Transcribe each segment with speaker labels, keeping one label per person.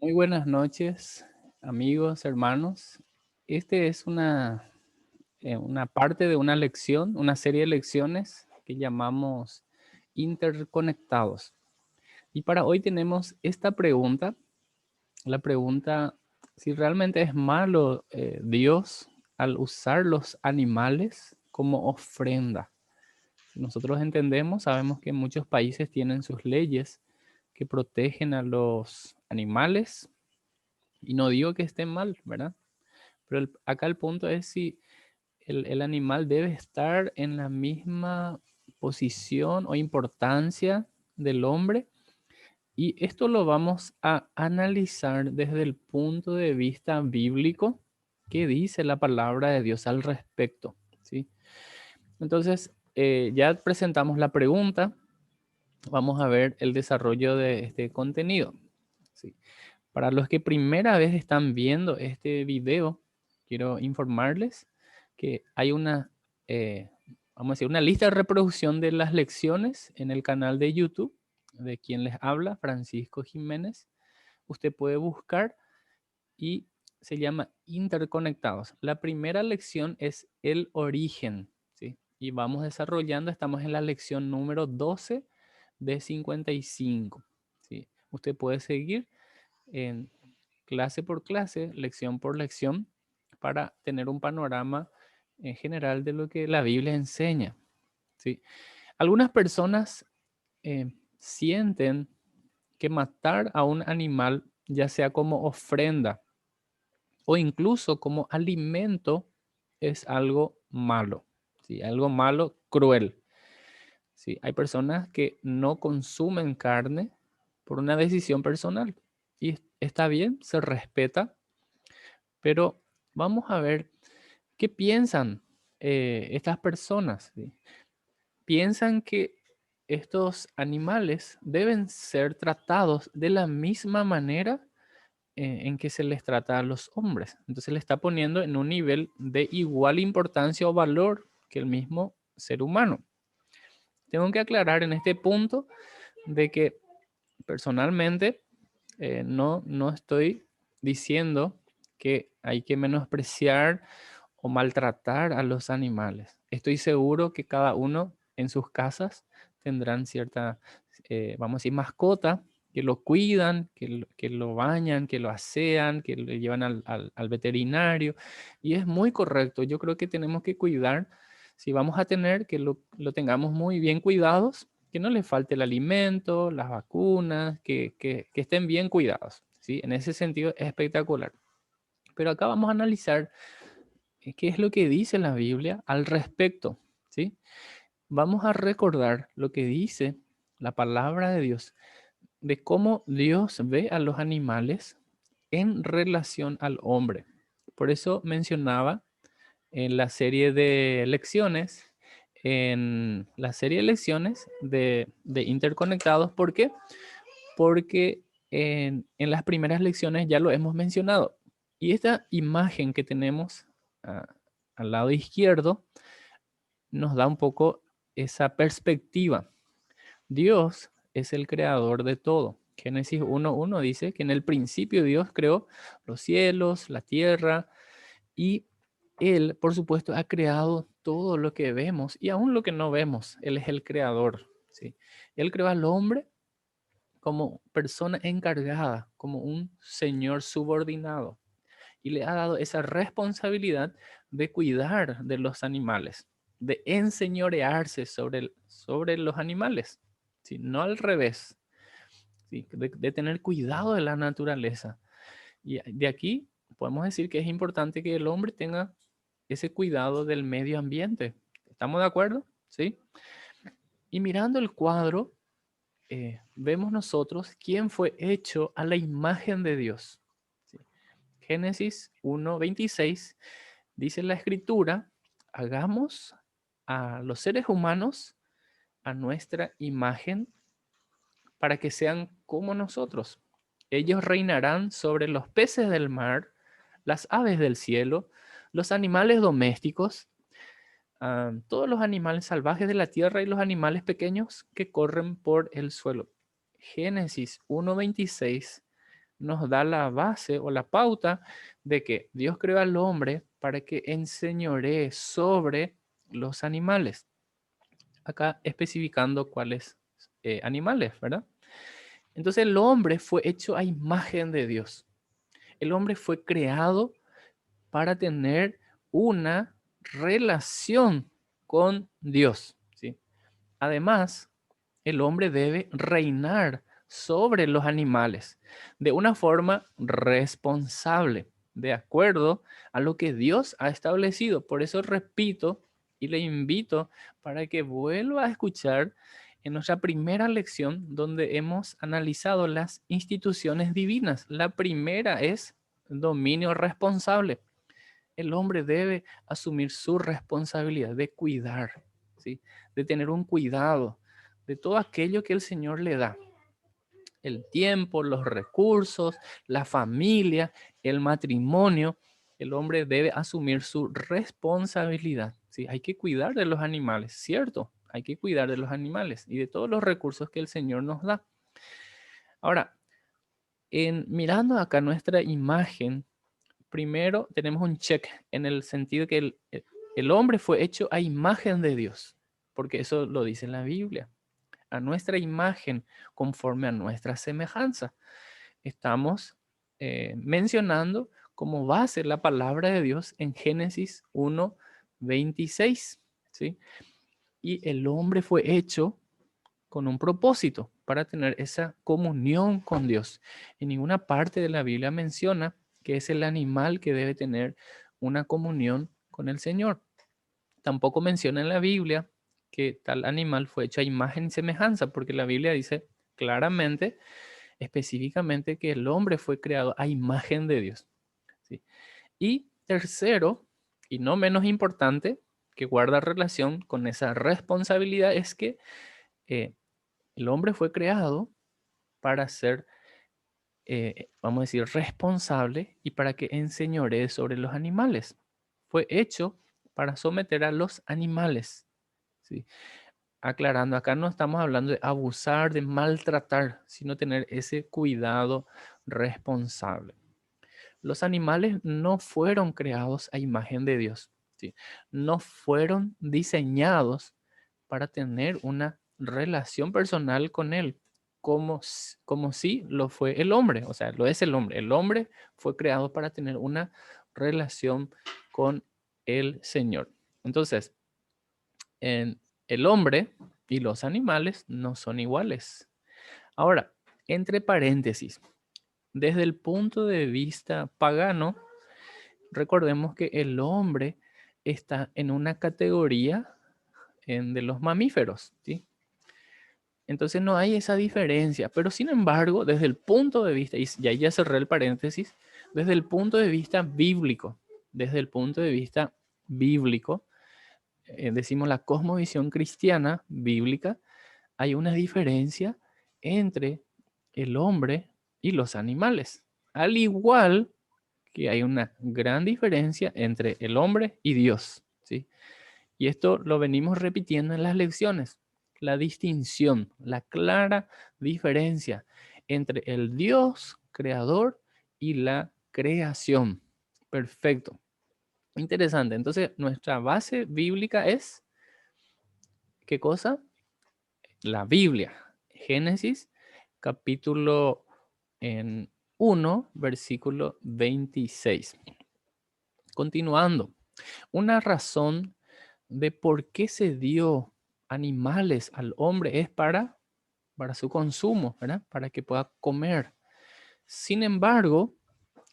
Speaker 1: Muy buenas noches, amigos, hermanos. Este es una parte de una lección, una serie de lecciones que llamamos interconectados. Y para hoy tenemos esta pregunta, la pregunta si realmente es malo Dios al usar los animales como ofrenda. Si nosotros entendemos, sabemos que muchos países tienen sus leyes que protegen a los animales y no digo que estén mal, ¿verdad? Pero acá el punto es si el animal debe estar en la misma posición o importancia del hombre. Y esto lo vamos a analizar desde el punto de vista bíblico. ¿Qué dice la palabra de Dios al respecto? ¿Sí? Entonces, ya presentamos la pregunta. Vamos a ver el desarrollo de este contenido. ¿Sí? Para los que primera vez están viendo este video, quiero informarles que hay eh, vamos a decir, una lista de reproducción de las lecciones en el canal de YouTube de quien les habla, Francisco Jiménez. Usted puede buscar y se llama Interconectados. La primera lección es el origen, ¿sí? Y vamos desarrollando, estamos en la lección número 12 de 55, ¿sí? Usted puede seguir en clase por clase, lección por lección, para tener un panorama en general de lo que la Biblia enseña, ¿sí? Algunas personas sienten que matar a un animal, ya sea como ofrenda o incluso como alimento, es algo malo, ¿sí? Algo malo, cruel. ¿Sí? Hay personas que no consumen carne por una decisión personal y está bien, se respeta, pero vamos a ver qué piensan estas personas. ¿Sí? Piensan que estos animales deben ser tratados de la misma manera en que se les trata a los hombres. Entonces le está poniendo en un nivel de igual importancia o valor que el mismo ser humano. Tengo que aclarar en este punto de que personalmente no estoy diciendo que hay que menospreciar o maltratar a los animales. Estoy seguro que cada uno en sus casas tendrán cierta, vamos a decir, mascota, que lo cuidan, que lo bañan, que lo asean, que lo llevan al veterinario. Y es muy correcto. Yo creo que tenemos que cuidar, si vamos a tener, que lo tengamos muy bien cuidados, que no le falte el alimento, las vacunas, que estén bien cuidados, ¿sí? En ese sentido es espectacular. Pero acá vamos a analizar qué es lo que dice la Biblia al respecto, ¿sí? Vamos a recordar lo que dice la palabra de Dios, de cómo Dios ve a los animales en relación al hombre. Por eso mencionaba en la serie de lecciones, en la serie de lecciones de Interconectados. ¿Por qué? Porque en las primeras lecciones ya lo hemos mencionado. Y esta imagen que tenemos al lado izquierdo nos da un poco esa perspectiva. Dios es el creador de todo. Génesis 1:1 dice que en el principio Dios creó los cielos, la tierra, y Él, por supuesto, ha creado todo lo que vemos y aún lo que no vemos. Él es el creador, ¿sí? Él creó al hombre como persona encargada, como un señor subordinado, y le ha dado esa responsabilidad de cuidar de los animales, de enseñorearse sobre los animales, ¿sí? No al revés, ¿sí? De tener cuidado de la naturaleza. Y de aquí podemos decir que es importante que el hombre tenga ese cuidado del medio ambiente. ¿Estamos de acuerdo? ¿Sí? Y mirando el cuadro, vemos nosotros quién fue hecho a la imagen de Dios. ¿Sí? Génesis 1:26 dice la escritura, hagamos a los seres humanos a nuestra imagen para que sean como nosotros. Ellos reinarán sobre los peces del mar, las aves del cielo, los animales domésticos, todos los animales salvajes de la tierra y los animales pequeños que corren por el suelo. Génesis 1:26 nos da la base o la pauta de que Dios creó al hombre para que enseñoree sobre los animales. Acá especificando cuáles animales, ¿verdad? Entonces el hombre fue hecho a imagen de Dios. El hombre fue creado para tener una relación con Dios, ¿sí? Además, el hombre debe reinar sobre los animales de una forma responsable, de acuerdo a lo que Dios ha establecido. Por eso repito y le invito para que vuelva a escuchar en nuestra primera lección donde hemos analizado las instituciones divinas. La primera es dominio responsable. El hombre debe asumir su responsabilidad de cuidar, ¿sí? De tener un cuidado de todo aquello que el Señor le da. El tiempo, los recursos, la familia, el matrimonio. El hombre debe asumir su responsabilidad, ¿sí? Hay que cuidar de los animales, ¿cierto? Hay que cuidar de los animales y de todos los recursos que el Señor nos da. Ahora, mirando acá nuestra imagen, primero tenemos un check en el sentido que el hombre fue hecho a imagen de Dios, porque eso lo dice la Biblia, a nuestra imagen, conforme a nuestra semejanza. Estamos mencionando como base la palabra de Dios en Génesis 1:26, ¿sí? Y el hombre fue hecho con un propósito para tener esa comunión con Dios. En ninguna parte de la Biblia menciona que es el animal que debe tener una comunión con el Señor. Tampoco menciona en la Biblia que tal animal fue hecho a imagen y semejanza, porque la Biblia dice claramente, específicamente, que el hombre fue creado a imagen de Dios, ¿sí? Y tercero, y no menos importante, que guarda relación con esa responsabilidad, es que eh, el hombre fue creado para ser, vamos a decir, responsable y para que enseñoree sobre los animales. Fue hecho para someter a los animales, ¿sí? Aclarando, acá no estamos hablando de abusar, de maltratar, sino tener ese cuidado responsable. Los animales no fueron creados a imagen de Dios, ¿sí? No fueron diseñados para tener una relación personal con Él, como si lo fue el hombre, o sea, lo es el hombre. El hombre fue creado para tener una relación con el Señor. Entonces, el hombre y los animales no son iguales. Ahora, entre paréntesis, desde el punto de vista pagano, recordemos que el hombre está en una categoría de los mamíferos, ¿sí? Entonces no hay esa diferencia, pero sin embargo, desde el punto de vista, y ahí ya cerré el paréntesis, desde el punto de vista bíblico, desde el punto de vista bíblico, decimos la cosmovisión cristiana bíblica, hay una diferencia entre el hombre y los animales, al igual que hay una gran diferencia entre el hombre y Dios, ¿sí? Y esto lo venimos repitiendo en las lecciones, la distinción, la clara diferencia entre el Dios creador y la creación. Perfecto. Interesante. Entonces, nuestra base bíblica es, ¿qué cosa? La Biblia. Génesis, capítulo en 1, versículo 26. Continuando, una razón de por qué se dio animales al hombre es para su consumo, ¿verdad? Para que pueda comer. Sin embargo,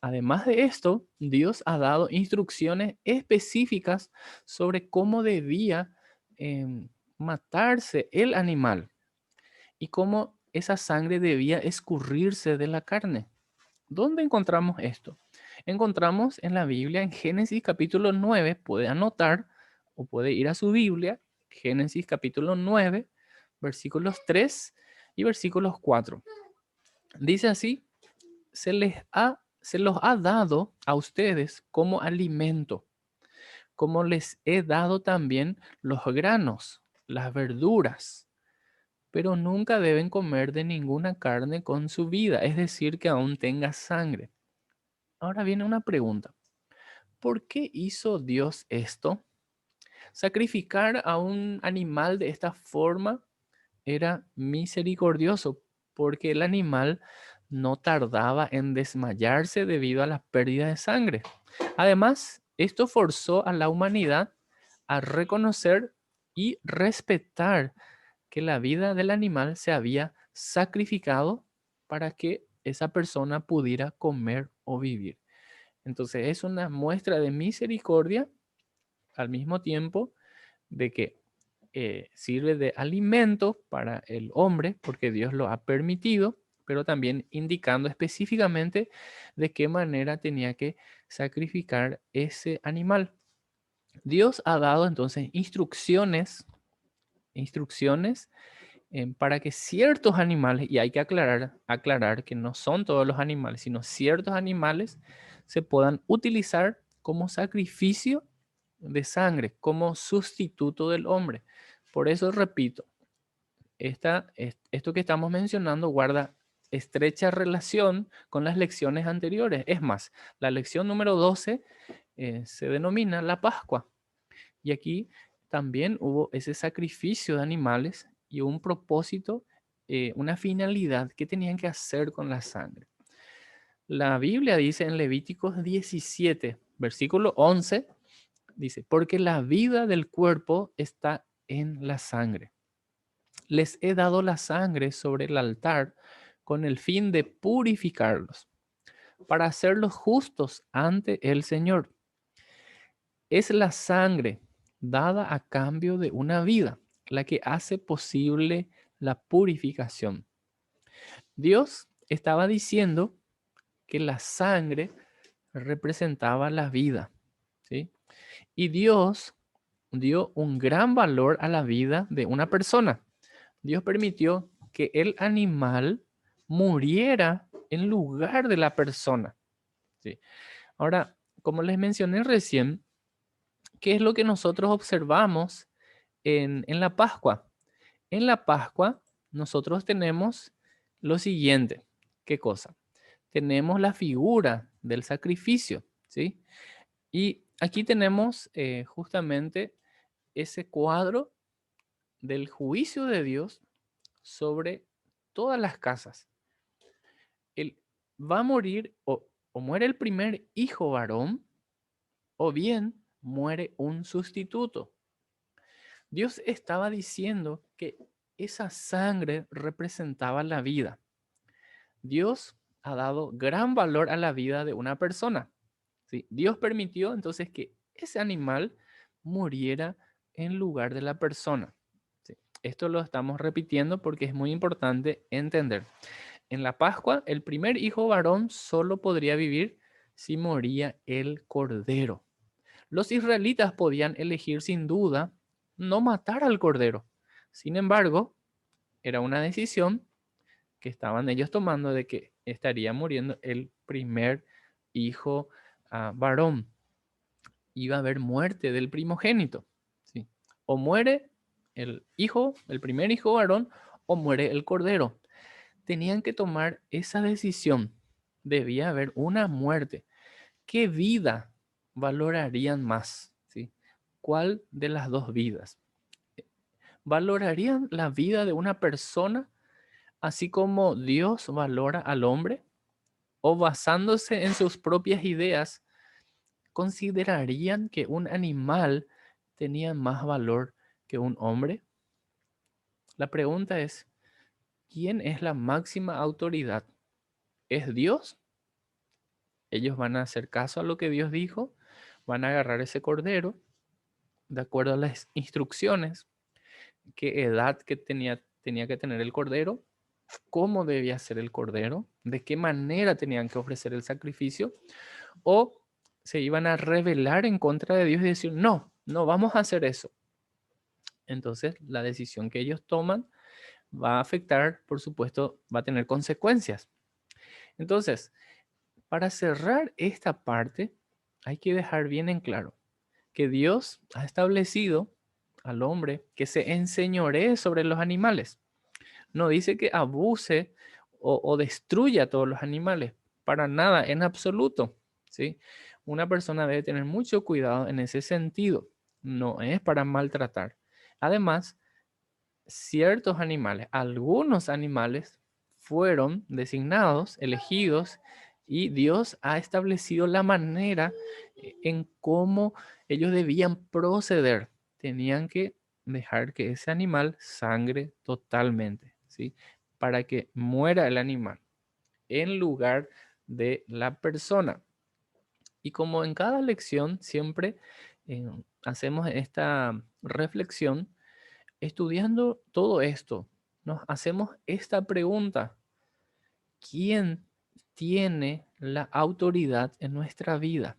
Speaker 1: además de esto, Dios ha dado instrucciones específicas sobre cómo debía matarse el animal y cómo esa sangre debía escurrirse de la carne. ¿Dónde encontramos esto? Encontramos en la Biblia en Génesis capítulo 9, puede anotar o puede ir a su Biblia, Génesis capítulo 9, versículos 3 y versículos 4. Dice así, se los ha dado a ustedes como alimento, como les he dado también los granos, las verduras, pero nunca deben comer de ninguna carne con su vida, es decir, que aún tenga sangre. Ahora viene una pregunta. ¿Por qué hizo Dios esto? Sacrificar a un animal de esta forma era misericordioso, porque el animal no tardaba en desmayarse debido a la pérdida de sangre. Además, esto forzó a la humanidad a reconocer y respetar que la vida del animal se había sacrificado para que esa persona pudiera comer o vivir. Entonces es una muestra de misericordia al mismo tiempo de que sirve de alimento para el hombre, porque Dios lo ha permitido, pero también indicando específicamente de qué manera tenía que sacrificar ese animal. Dios ha dado entonces instrucciones para que ciertos animales, y hay que aclarar que no son todos los animales, sino ciertos animales se puedan utilizar como sacrificio de sangre, como sustituto del hombre. Por eso repito, esto que estamos mencionando guarda estrecha relación con las lecciones anteriores. Es más, la lección número 12 se denomina la Pascua. Y aquí también hubo ese sacrificio de animales y un propósito, una finalidad que tenían que hacer con la sangre. La Biblia dice en Levíticos 17, versículo 11, dice, porque la vida del cuerpo está en la sangre. Les he dado la sangre sobre el altar con el fin de purificarlos, para hacerlos justos ante el Señor. Es la sangre dada a cambio de una vida la que hace posible la purificación. Dios estaba diciendo que la sangre representaba la vida, ¿sí? Y Dios dio un gran valor a la vida de una persona. Dios permitió que el animal muriera en lugar de la persona, ¿sí? Ahora, como les mencioné recién, ¿qué es lo que nosotros observamos en la Pascua? En la Pascua nosotros tenemos lo siguiente. ¿Qué cosa? Tenemos la figura del sacrificio, ¿sí? Y aquí tenemos justamente ese cuadro del juicio de Dios sobre todas las casas. El, va a morir o muere el primer hijo varón o bien muere un sustituto. Dios estaba diciendo que esa sangre representaba la vida. Dios ha dado gran valor a la vida de una persona, ¿sí? Dios permitió entonces que ese animal muriera en lugar de la persona, ¿sí? Esto lo estamos repitiendo porque es muy importante entender. En la Pascua, el primer hijo varón solo podría vivir si moría el cordero. Los israelitas podían elegir sin duda no matar al cordero. Sin embargo, era una decisión que estaban ellos tomando de que estaría muriendo el primer hijo varón. Iba a haber muerte del primogénito, ¿sí? O muere el hijo, el primer hijo varón, o muere el cordero. Tenían que tomar esa decisión. Debía haber una muerte. ¿Qué vida valorarían más? ¿Sí? ¿Cuál de las dos vidas? ¿Valorarían la vida de una persona así como Dios valora al hombre? ¿O basándose en sus propias ideas, considerarían que un animal tenía más valor que un hombre? La pregunta es, ¿quién es la máxima autoridad? ¿Es Dios? Ellos van a hacer caso a lo que Dios dijo, van a agarrar ese cordero de acuerdo a las instrucciones, qué edad que tenía que tener el cordero, cómo debía ser el cordero, de qué manera tenían que ofrecer el sacrificio, o se iban a rebelar en contra de Dios y decir, no, no vamos a hacer eso. Entonces, la decisión que ellos toman va a afectar, por supuesto, va a tener consecuencias. Entonces, para cerrar esta parte, hay que dejar bien en claro que Dios ha establecido al hombre que se enseñoree sobre los animales. No dice que abuse o destruya a todos los animales, para nada, en absoluto, ¿sí? Una persona debe tener mucho cuidado en ese sentido, no es para maltratar. Además, ciertos animales, algunos animales fueron designados, elegidos, y Dios ha establecido la manera en cómo ellos debían proceder. Tenían que dejar que ese animal sangre totalmente, ¿sí? Para que muera el animal en lugar de la persona. Y como en cada lección siempre hacemos esta reflexión, estudiando todo esto, nos hacemos esta pregunta: ¿quién tiene la autoridad en nuestra vida?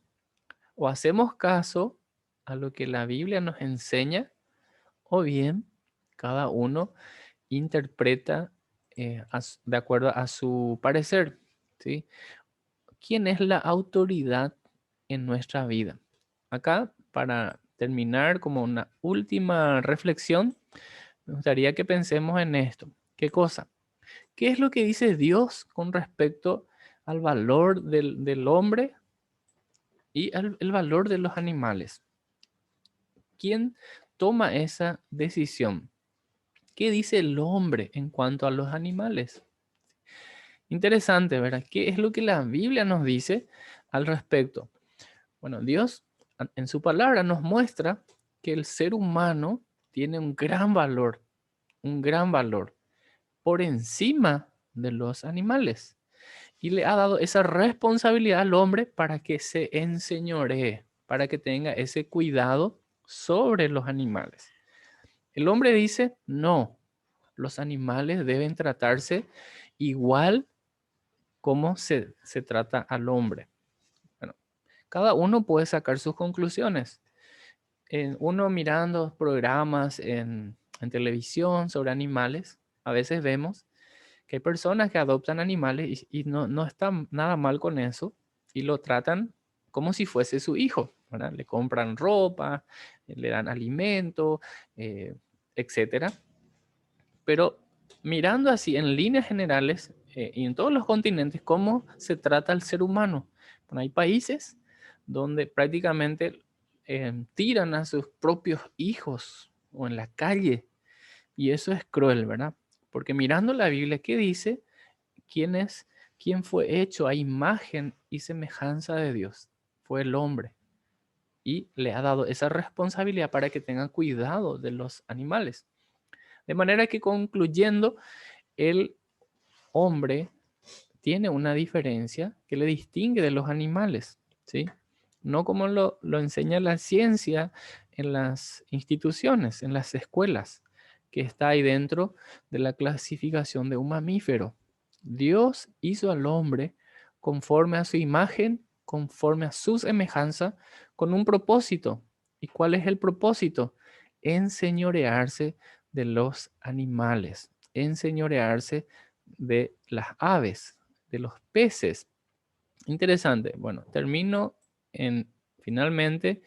Speaker 1: O hacemos caso a lo que la Biblia nos enseña, o bien cada uno interpreta de acuerdo a su parecer, ¿sí? ¿Quién es la autoridad en nuestra vida? Acá, para terminar como una última reflexión, me gustaría que pensemos en esto. ¿Qué cosa? ¿Qué es lo que dice Dios con respecto al valor del hombre y el valor de los animales? ¿Quién toma esa decisión? ¿Qué dice el hombre en cuanto a los animales? Interesante, ¿verdad? ¿Qué es lo que la Biblia nos dice al respecto? Bueno, Dios en su palabra nos muestra que el ser humano tiene un gran valor por encima de los animales. Y le ha dado esa responsabilidad al hombre para que se enseñoree, para que tenga ese cuidado sobre los animales. El hombre dice, no, los animales deben tratarse igual como se trata al hombre. Bueno, cada uno puede sacar sus conclusiones. Uno mirando programas en televisión sobre animales, a veces vemos que hay personas que adoptan animales y no está nada mal con eso y lo tratan como si fuese su hijo, ¿verdad? Le compran ropa, le dan alimento, etcétera. Pero mirando así en líneas generales y en todos los continentes, ¿cómo se trata al ser humano? Bueno, hay países donde prácticamente tiran a sus propios hijos o en la calle, y eso es cruel, ¿verdad? Porque mirando la Biblia, ¿qué dice? ¿Quién es? ¿Quién fue hecho a imagen y semejanza de Dios? Fue el hombre. Y le ha dado esa responsabilidad para que tenga cuidado de los animales. De manera que concluyendo, el hombre tiene una diferencia que le distingue de los animales, ¿sí? No como lo enseña la ciencia en las instituciones, en las escuelas, que está ahí dentro de la clasificación de un mamífero. Dios hizo al hombre conforme a su imagen, conforme a su semejanza, con un propósito. ¿Y cuál es el propósito? Enseñorearse de los animales, enseñorearse de las aves, de los peces. Interesante. Bueno, termino finalmente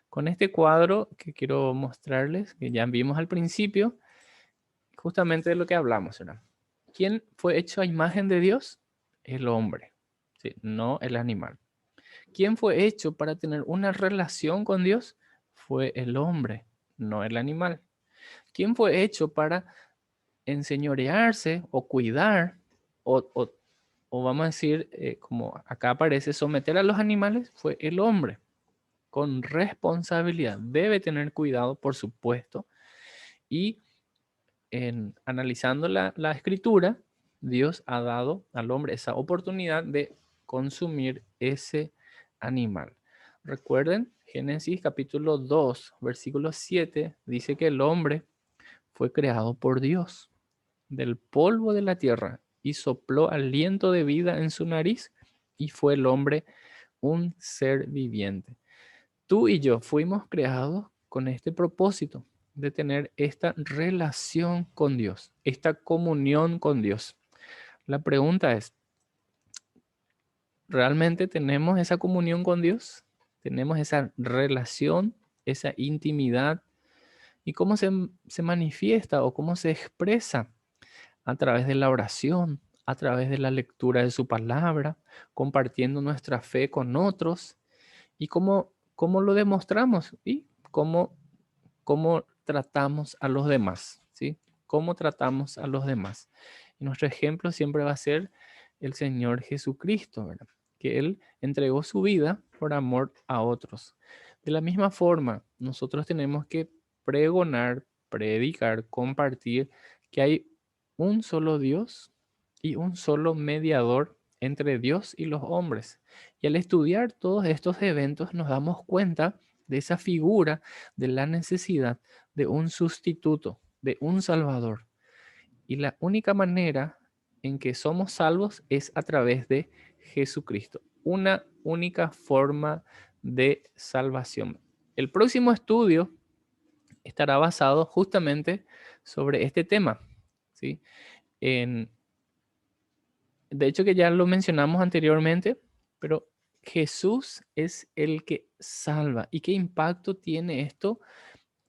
Speaker 1: con este cuadro que quiero mostrarles, que ya vimos al principio, justamente de lo que hablamos, ¿verdad? ¿Quién fue hecho a imagen de Dios? El hombre, ¿sí? No el animal. ¿Quién fue hecho para tener una relación con Dios? Fue el hombre, no el animal. ¿Quién fue hecho para enseñorearse o cuidar o vamos a decir, como acá aparece, someter a los animales? Fue el hombre, con responsabilidad. Debe tener cuidado, por supuesto. Y analizando la escritura, Dios ha dado al hombre esa oportunidad de consumir ese animal. Recuerden, Génesis capítulo 2, versículo 7, dice que el hombre fue creado por Dios del polvo de la tierra y sopló aliento de vida en su nariz y fue el hombre un ser viviente. Tú y yo fuimos creados con este propósito de tener esta relación con Dios, esta comunión con Dios. La pregunta es, ¿realmente tenemos esa comunión con Dios? ¿Tenemos esa relación, esa intimidad? ¿Y cómo se manifiesta o cómo se expresa? a través de la oración, a través de la lectura de su palabra, compartiendo nuestra fe con otros. ¿Y cómo lo demostramos? ¿Y cómo tratamos a los demás? ¿Sí? ¿Cómo tratamos a los demás? Y nuestro ejemplo siempre va a ser el Señor Jesucristo, ¿verdad? Que Él entregó su vida por amor a otros. De la misma forma, nosotros tenemos que pregonar, predicar, compartir que hay un solo Dios y un solo mediador entre Dios y los hombres. Y al estudiar todos estos eventos nos damos cuenta de esa figura, de la necesidad de un sustituto, de un salvador. Y la única manera en que somos salvos es a través de Jesucristo. Una única forma de salvación. El próximo estudio estará basado justamente sobre este tema, ¿sí? En, de hecho que ya lo mencionamos anteriormente, pero Jesús es el que salva. ¿Y qué impacto tiene esto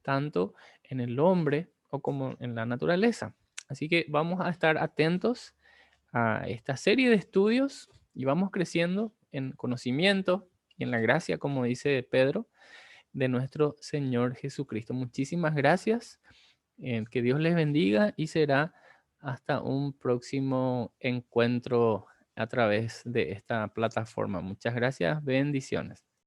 Speaker 1: tanto en el hombre o como en la naturaleza? Así que vamos a estar atentos a esta serie de estudios y vamos creciendo en conocimiento y en la gracia, como dice Pedro, de nuestro Señor Jesucristo. Muchísimas gracias, que Dios les bendiga y será hasta un próximo encuentro a través de esta plataforma. Muchas gracias, bendiciones.